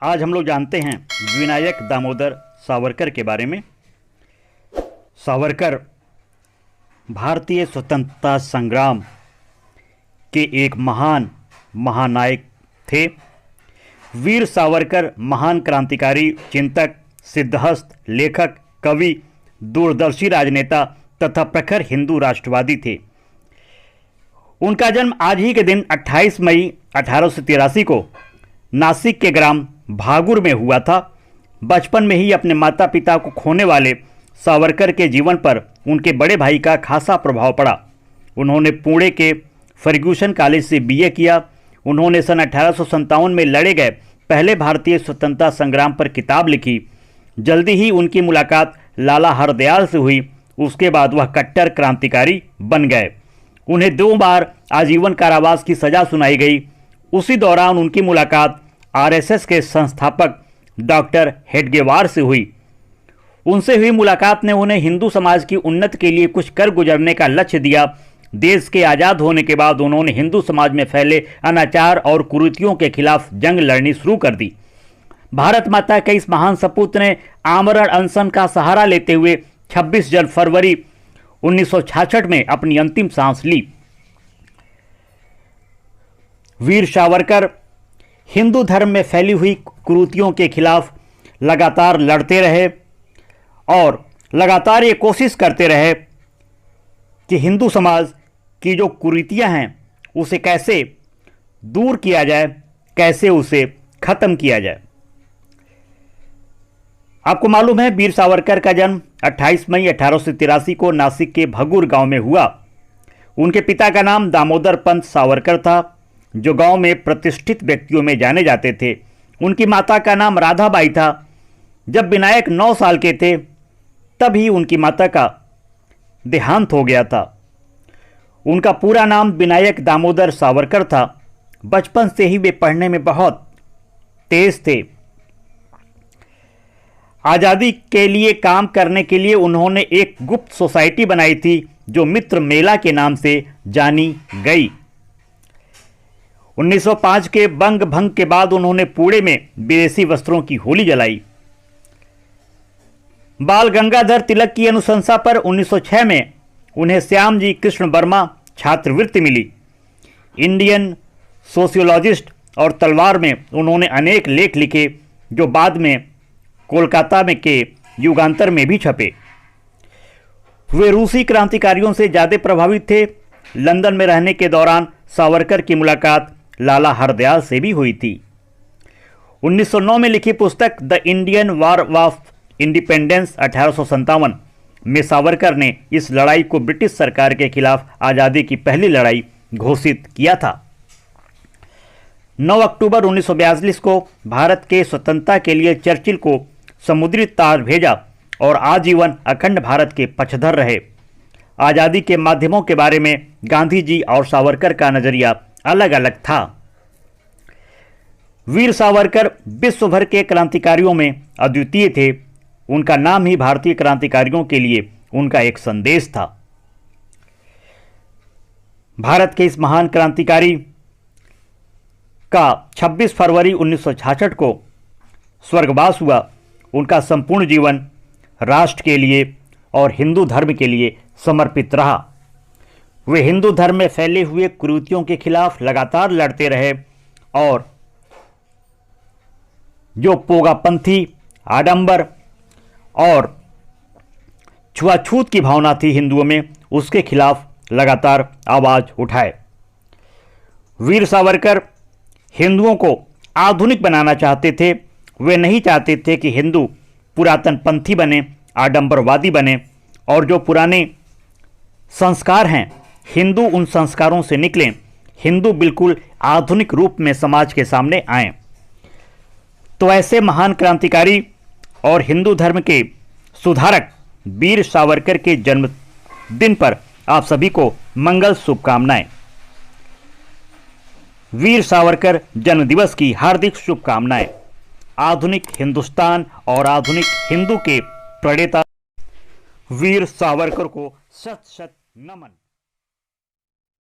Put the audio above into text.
आज हम लोग जानते हैं विनायक दामोदर सावरकर के बारे में। सावरकर भारतीय स्वतंत्रता संग्राम के एक महान महानायक थे। वीर सावरकर महान क्रांतिकारी, चिंतक, सिद्धहस्त, लेखक, कवि, दूरदर्शी राजनेता तथा प्रखर हिंदू राष्ट्रवादी थे। उनका जन्म आज ही के दिन 28 मई 1883 को नासिक के ग्राम भागुर में हुआ था। बचपन में ही अपने माता पिता को खोने वाले सावरकर के जीवन पर उनके बड़े भाई का खासा प्रभाव पड़ा। उन्होंने पुणे के फर्ग्यूसन कॉलेज से बीए किया। उन्होंने सन 1857 में लड़े गए पहले भारतीय स्वतंत्रता संग्राम पर किताब लिखी। जल्दी ही उनकी मुलाकात लाला हरदयाल से हुई। उसके बाद वह कट्टर क्रांतिकारी बन गए। उन्हें 2 बार आजीवन कारावास की सजा सुनाई गई। उसी दौरान उनकी मुलाकात आरएसएस के संस्थापक डॉक्टर हेडगेवार से हुई। उनसे हुई मुलाकात ने उन्हें हिंदू समाज की उन्नति के लिए कुछ कर गुजरने का लक्ष्य दिया। देश के आज़ाद होने के बाद उन्होंने हिंदू समाज में फैले अनाचार और कुरीतियों के खिलाफ जंग लड़नी शुरू कर दी। भारत माता के इस महान सपूत ने आमरण अनशन का सहारा लेते हुए 26 फरवरी 1966 में अपनी अंतिम सांस ली। वीर सावरकर हिंदू धर्म में फैली हुई कुरीतियों के खिलाफ लगातार लड़ते रहे और लगातार ये कोशिश करते रहे कि हिंदू समाज की जो कुरीतियां हैं उसे कैसे दूर किया जाए, कैसे उसे खत्म किया जाए। आपको मालूम है, वीर सावरकर का जन्म 28 मई 1883 को नासिक के भगुर गांव में हुआ। उनके पिता का नाम दामोदर पंत सावरकर था, जो गांव में प्रतिष्ठित व्यक्तियों में जाने जाते थे। उनकी माता का नाम राधाबाई था। जब विनायक 9 साल के थे तभी उनकी माता का देहांत हो गया था। उनका पूरा नाम विनायक दामोदर सावरकर था। बचपन से ही वे पढ़ने में बहुत तेज थे। आज़ादी के लिए काम करने के लिए उन्होंने एक गुप्त सोसाइटी बनाई थी जो मित्र मेला के नाम से जानी गई। 1905 के बंग भंग के बाद उन्होंने पुणे में विदेशी वस्त्रों की होली जलाई। बाल गंगाधर तिलक की अनुशंसा पर 1906 में उन्हें श्याम जी कृष्ण वर्मा छात्रवृत्ति मिली। इंडियन सोशियोलॉजिस्ट और तलवार में उन्होंने अनेक लेख लिखे जो बाद में कोलकाता में के युगांतर में भी छपे। वे रूसी क्रांतिकारियों से ज़्यादा प्रभावित थे। लंदन में रहने के दौरान सावरकर की मुलाकात लाला हरदयाल से भी हुई थी। 1909 में लिखी पुस्तक the Indian war of independence 1857 में सावरकर ने इस लड़ाई को ब्रिटिश सरकार के खिलाफ आज़ादी की पहली लड़ाई घोषित किया था। 9 अक्टूबर 1942 को भारत के स्वतंत्रता के लिए चर्चिल को समुद्री तार भेजा और आजीवन अखंड भारत के पक्षधर रहे। आज़ादी के माध्यमों के बारे में गांधी जी और सावरकर का नजरिया अलग अलग था। वीर सावरकर विश्व भर के क्रांतिकारियों में अद्वितीय थे। उनका नाम ही भारतीय क्रांतिकारियों के लिए उनका एक संदेश था। भारत के इस महान क्रांतिकारी का 26 फरवरी 1966 को स्वर्गवास हुआ। उनका संपूर्ण जीवन राष्ट्र के लिए और हिंदू धर्म के लिए समर्पित रहा। वे हिंदू धर्म में फैले हुए कुरीतियों के खिलाफ लगातार लड़ते रहे और जो पोगापंथी, आडंबर और छुआछूत की भावना थी हिंदुओं में, उसके खिलाफ लगातार आवाज उठाए। वीर सावरकर हिंदुओं को आधुनिक बनाना चाहते थे। वे नहीं चाहते थे कि हिंदू पुरातन पंथी बने, आडंबरवादी बने और जो पुराने संस्कार हैं हिंदू उन संस्कारों से निकलें। हिंदू बिल्कुल आधुनिक रूप में समाज के सामने आएं। तो ऐसे महान क्रांतिकारी और हिंदू धर्म के सुधारक वीर सावरकर के जन्मदिन पर आप सभी को मंगल शुभकामनाएं। वीर सावरकर जन्मदिवस की हार्दिक शुभकामनाएं। आधुनिक हिंदुस्तान और आधुनिक हिंदू के प्रणेता वीर सावरकर को शत शत नमन।